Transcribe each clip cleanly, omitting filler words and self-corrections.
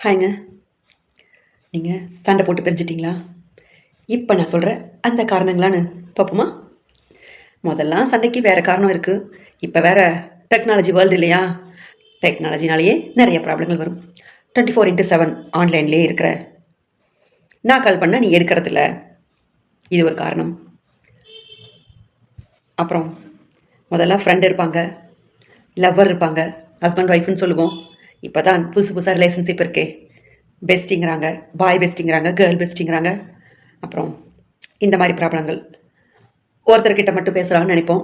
ஹாய்ங்க. நீங்கள் சண்டை போட்டு பிரிஞ்சிட்டிங்களா? இப்போ நான் சொல்கிற அந்த காரணங்களான்னு பார்ப்போமா? முதல்லாம் சண்டைக்கு வேறு காரணம் இருக்குது. இப்போ வேறு டெக்னாலஜி வேர்ல்டு இல்லையா? டெக்னாலஜினாலேயே நிறைய ப்ராப்ளங்கள் வரும். 24x7 ஆன்லைன்லேயே இருக்கிற, நான் கால் பண்ணால் நீ எடுக்கிறதில்ல, இது ஒரு காரணம். அப்புறம் முதல்ல ஃப்ரெண்டு இருப்பாங்க, லவ்வர் இருப்பாங்க, ஹஸ்பண்ட் ஒய்ஃப்னு சொல்லுவோம். இப்போ தான் புதுசு புதுசாக ரிலேஷன்ஷிப் இருக்கே, பெஸ்டிங்கிறாங்க, பாய் பெஸ்டிங்கிறாங்க, கேர்ள் பெஸ்டிங்கிறாங்க. அப்புறம் இந்த மாதிரி ப்ராப்ளங்கள். ஒருத்தர்கிட்ட மட்டும் பேசுகிறான்னு நினைப்போம்.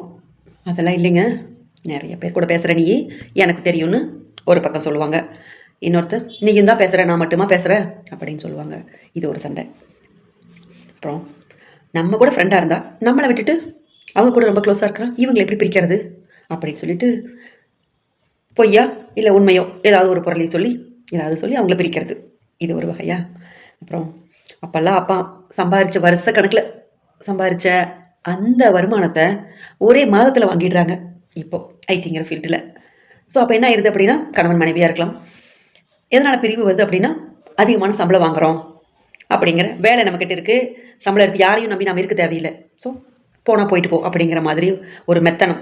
அதெல்லாம் இல்லைங்க, நிறைய பேர் கூட பேசுகிற நீ எனக்கு தெரியும்னு ஒரு பக்கம் சொல்லுவாங்க. இன்னொருத்தர் நீயும் தான் பேசுகிற, நான் மட்டுமா பேசுகிறேன் அப்படின்னு சொல்லுவாங்க. இது ஒரு சண்டை. அப்புறம் நம்ம கூட ஃப்ரெண்டாக இருந்தால் நம்மளை விட்டுட்டு அவங்க கூட ரொம்ப க்ளோஸாக இருக்கிறான், இவங்களை எப்படி பிரிக்கிறது அப்படின்னு சொல்லிட்டு பொய்யா இல்லை உண்மையோ ஏதாவது ஒரு பொருளை சொல்லி அவங்கள பிரிக்கிறது. இது ஒரு வகையா. அப்புறம் அப்போல்லாம் அப்பா சம்பாரித்த வருஷ கணக்கில் சம்பாரித்த அந்த வருமானத்தை ஒரே மாதத்தில் வாங்கிடுறாங்க இப்போ ஐடிங்கிற ஃபீல்டில். ஸோ அப்போ என்ன ஆயிடுது அப்படின்னா, கணவன் மனைவியாக இருக்கலாம், எதனால் பிரிவு வருது அப்படின்னா, அதிகமான சம்பளம் வாங்குகிறோம் அப்படிங்கிற வேலை நம்மக்கிட்ட இருக்குது, சம்பளம் இருக்குது, யாரையும் நம்பி நாம் இருக்க தேவையில்லை, ஸோ போனால் போயிட்டு போ அப்படிங்கிற மாதிரி ஒரு மெத்தனம்.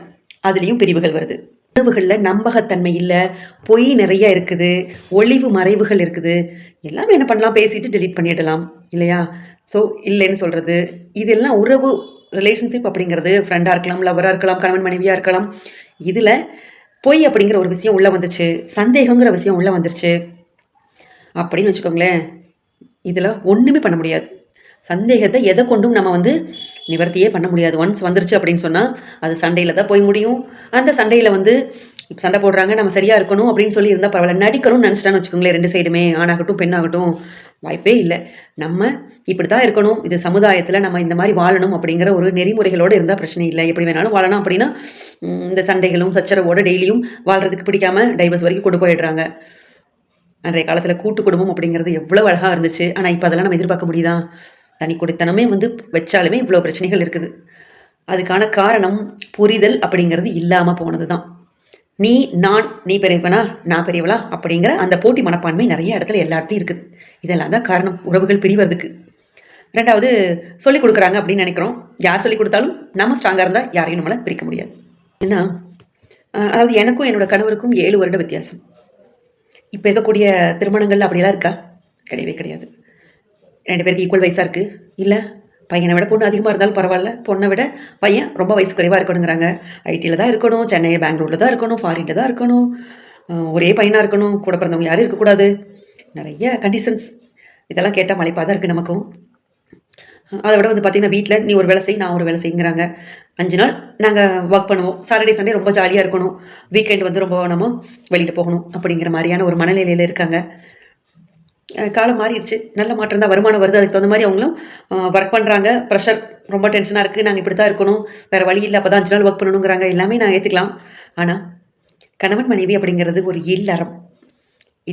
அதுலேயும் பிரிவுகள் வருது. உறவுகளில் நம்பகத்தன்மை இல்லை, பொய் நிறைய இருக்குது, ஒளிவு மறைவுகள் இருக்குது. எல்லாமே என்ன பண்ணலாம், பேசிட்டு டெலீட் பண்ணிடலாம் இல்லையா? ஸோ இல்லைன்னு சொல்கிறது, இதெல்லாம் உறவு ரிலேஷன்ஷிப் அப்படிங்கிறது ஃப்ரெண்டாக இருக்கலாம், லவராக இருக்கலாம், கணவன் மனைவியாக இருக்கலாம். இதில் பொய் அப்படிங்கிற ஒரு விஷயம் உள்ளே வந்துச்சு, சந்தேகங்கிற விஷயம் உள்ளே வந்துருச்சு அப்படின்னு வச்சுக்கோங்களேன். இதில் ஒன்றுமே பண்ண முடியாது. சந்தேகத்தை எதை கொண்டும் நம்ம நிவர்த்தியே பண்ண முடியாது. ஒன்ஸ் வந்துருச்சு அப்படின்னு சொன்னால் அது சண்டையில் தான் போய் முடியும். அந்த சண்டையில் இப்போ சண்டை போடுறாங்க, நம்ம சரியாக இருக்கணும் அப்படின்னு சொல்லி இருந்தால் பரவாயில்ல, நடிக்கணும்னு நினச்சிட்டான்னு வச்சுக்கோங்களேன். ரெண்டு சைடுமே, ஆணாகட்டும் பெண்ணாகட்டும், வாய்ப்பே இல்லை. நம்ம இப்படி தான் இருக்கணும், இது சமுதாயத்தில் நம்ம இந்த மாதிரி வாழணும் அப்படிங்கிற ஒரு நெறிமுறைகளோடு இருந்தால் பிரச்சனை இல்லை. எப்படி வேணாலும் வாழணும். அப்படின்னா இந்த சண்டைகளும் சச்சரவோடு டெய்லியும் வாழ்கிறதுக்கு பிடிக்காமல் டைவர்ஸ் வரைக்கும் கொண்டு போயிடுறாங்க. அன்றைய காலத்தில் கூட்டு குடும்பம் அப்படிங்கிறது எவ்வளோ அழகாக இருந்துச்சு. ஆனால் இப்போ அதெல்லாம் நம்ம எதிர்பார்க்க முடியுதா? தனி குடித்தனமே வச்சாலுமே இவ்வளோ பிரச்சனைகள் இருக்குது. அதுக்கான காரணம் புரிதல் அப்படிங்கிறது இல்லாமல் போனது தான். நீ பெரியவனா, நான் பெரியவளா அப்படிங்கிற அந்த போட்டி மனப்பான்மை நிறைய இடத்துல எல்லா இடத்தையும் இருக்குது. இதெல்லாம் தான் காரணம் உறவுகள் பிரிவதுக்கு. ரெண்டாவது, சொல்லிக் கொடுக்குறாங்க அப்படின்னு நினைக்கிறோம். யார் சொல்லிக் கொடுத்தாலும் நம்ம ஸ்ட்ராங்காக இருந்தால் யாரையும் நம்மளை பிரிக்க முடியாது. ஏன்னா அதாவது எனக்கும் என்னோட கணவருக்கும் 7 வருட வித்தியாசம். இப்போ இருக்கக்கூடிய திருமணங்கள் அப்படியெல்லாம் இருக்கா? கிடையவே கிடையாது. 2 பேருக்கு ஈக்குவல் வயசாக இருக்குது. இல்லை பையனை விட பொண்ணு அதிகமாக இருந்தாலும் பரவாயில்ல, பொண்ணை விட பையன் ரொம்ப வயசு குறைவாக இருக்கணுங்கிறாங்க. ஐடியில் தான் இருக்கணும், சென்னை பெங்களூரில் தான் இருக்கணும், ஃபாரினில் தான் இருக்கணும், ஒரே பையனாக இருக்கணும், கூட பிறந்தவங்க யாரும் இருக்கக்கூடாது, நிறைய கண்டிஷன்ஸ். இதெல்லாம் கேட்டால் மலைப்பாக தான் இருக்குது நமக்கும். அதை விட பார்த்திங்கன்னா வீட்டில் நீ ஒரு வேலை செய், நான் ஒரு வேலை செய்யுங்கிறாங்க. 5 நாள் நாங்கள் ஒர்க் பண்ணுவோம், சாட்டர்டே சண்டே ரொம்ப ஜாலியாக இருக்கணும், வீக்கெண்ட் ரொம்ப நம்ம வெளியில் போகணும் அப்படிங்கிற மாதிரியான ஒரு மனநிலையில் இருக்காங்க. காலம் மாறிடுச்சு, நல்ல மாற்றம் தான், வருமானம் வருது, அதுக்கு தகுந்த மாதிரி அவங்களும் ஒர்க் பண்ணுறாங்க. ப்ரெஷர் ரொம்ப டென்ஷனாக இருக்குது, நாங்கள் இப்படி தான் இருக்கணும், வேறு வழி இல்லை, அப்போ தான் 5 நாள் ஒர்க் பண்ணணுங்கிறாங்க. எல்லாமே நான் ஏற்றுக்கலாம். ஆனால் கணவன் மனைவி அப்படிங்கிறது ஒரு இல்லறம்.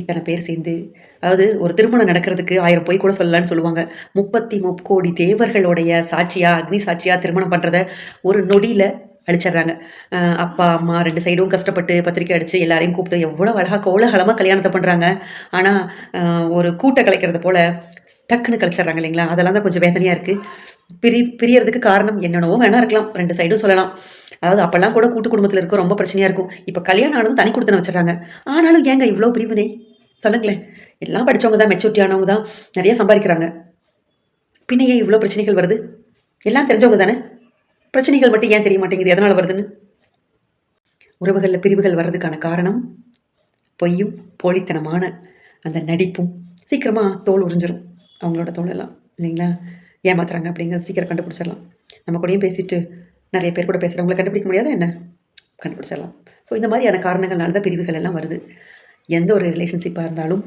இத்தனை பேர் சேர்ந்து, அதாவது ஒரு திருமணம் நடக்கிறதுக்கு 1000 பொய் கூட சொல்லலான்னு சொல்லுவாங்க. 33 கோடி தேவர்களுடைய சாட்சியாக, அக்னி சாட்சியாக திருமணம் பண்ணுறத ஒரு நொடியில் அழிச்சிட்றாங்க. அப்பா அம்மா 2 சைடும் கஷ்டப்பட்டு பத்திரிக்கை அடித்து எல்லாரையும் கூப்பிட்டு எவ்வளோ அழகாக கோலாகலமாக கல்யாணத்தை பண்ணுறாங்க. ஆனால் ஒரு கூட்டை கலைக்கிறது போல் டக்குன்னு கழிச்சிட்றாங்க இல்லைங்களா? அதெல்லாம் தான் கொஞ்சம் வேதனையாக இருக்குது. பிரியறதுக்கு காரணம் என்னென்னவோ வேணா இருக்கலாம், 2 சைடும் சொல்லலாம். அதாவது அப்போல்லாம் கூட கூட்டு குடும்பத்தில் இருக்க ரொம்ப பிரச்சனையாக இருக்கும். இப்போ கல்யாணம் ஆனதும் தனி கொடுத்தன வச்சிடறாங்க. ஆனாலும் ஏங்க இவ்வளோ பிரிவினை சொல்லுங்களேன்? எல்லாம் படித்தவங்க தான், மெச்சூரிட்டி ஆனவங்க தான், நிறைய சம்பாதிக்கிறாங்க. பின்ன ஏன் இவ்வளோ பிரச்சனைகள் வருது? எல்லாம் தெரிஞ்சவங்க தானே. பிரச்சனைகள் மட்டும் ஏன் தெரிய மாட்டேங்குது, எதனால் வருதுன்னு? உறவுகளில் பிரிவுகள் வர்றதுக்கான காரணம் பொய்யும் போலித்தனமான அந்த நடிப்பும். சீக்கிரமாக தோல் உறிஞ்சிரும் அவங்களோட தோலெல்லாம் இல்லைங்களா? ஏமாத்துறாங்க அப்படிங்கிறது சீக்கிரம் கண்டுபிடிச்சிடலாம். நம்ம கூடயும் பேசிட்டு நிறைய பேர் கூட பேசுகிறவங்களை கண்டுபிடிக்க முடியாத என்ன? கண்டுபிடிச்சிடலாம். ஸோ இந்த மாதிரியான காரணங்கள்னால தான் பிரிவுகள் எல்லாம் வருது. எந்த ஒரு ரிலேஷன்ஷிப்பாக இருந்தாலும்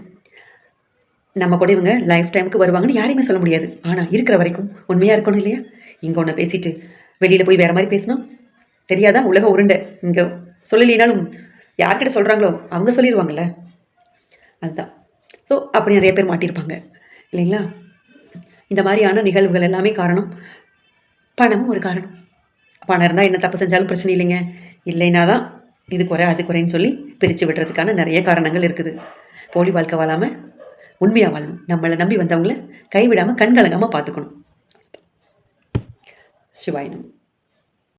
நம்ம கூட இவங்க லைஃப் டைமுக்கு வருவாங்கன்னு யாரையுமே சொல்ல முடியாது. ஆனால் இருக்கிற வரைக்கும் உண்மையாக இருக்கணும் இல்லையா? இங்கே ஒன்று பேசிட்டு வெளியில் போய் வேறு மாதிரி பேசினா தெரியாதா? உலக உருண்டை. இங்கே சொல்லலினாலும் யார்கிட்ட சொல்கிறாங்களோ அவங்க சொல்லிடுவாங்கள்ல, அதுதான். ஸோ அப்படி நிறைய பேர் மாட்டியிருப்பாங்க இல்லைங்களா? இந்த மாதிரியான நிகழ்வுகள் எல்லாமே காரணம். பணமும் ஒரு காரணம். பணம் இருந்தால் என்ன தப்பு செஞ்சாலும் பிரச்சனை இல்லைங்க. இல்லைன்னா தான் இது குறை அது குறைன்னு சொல்லி பிரித்து விடுறதுக்கான நிறைய காரணங்கள் இருக்குது. போலி வாழ்க்கை வாழாமல் உண்மையாக வாழணும். நம்மளை நம்பி வந்தவங்கள கைவிடாமல் கண்கலங்காமல் பார்த்துக்கணும். சிவாயினம்.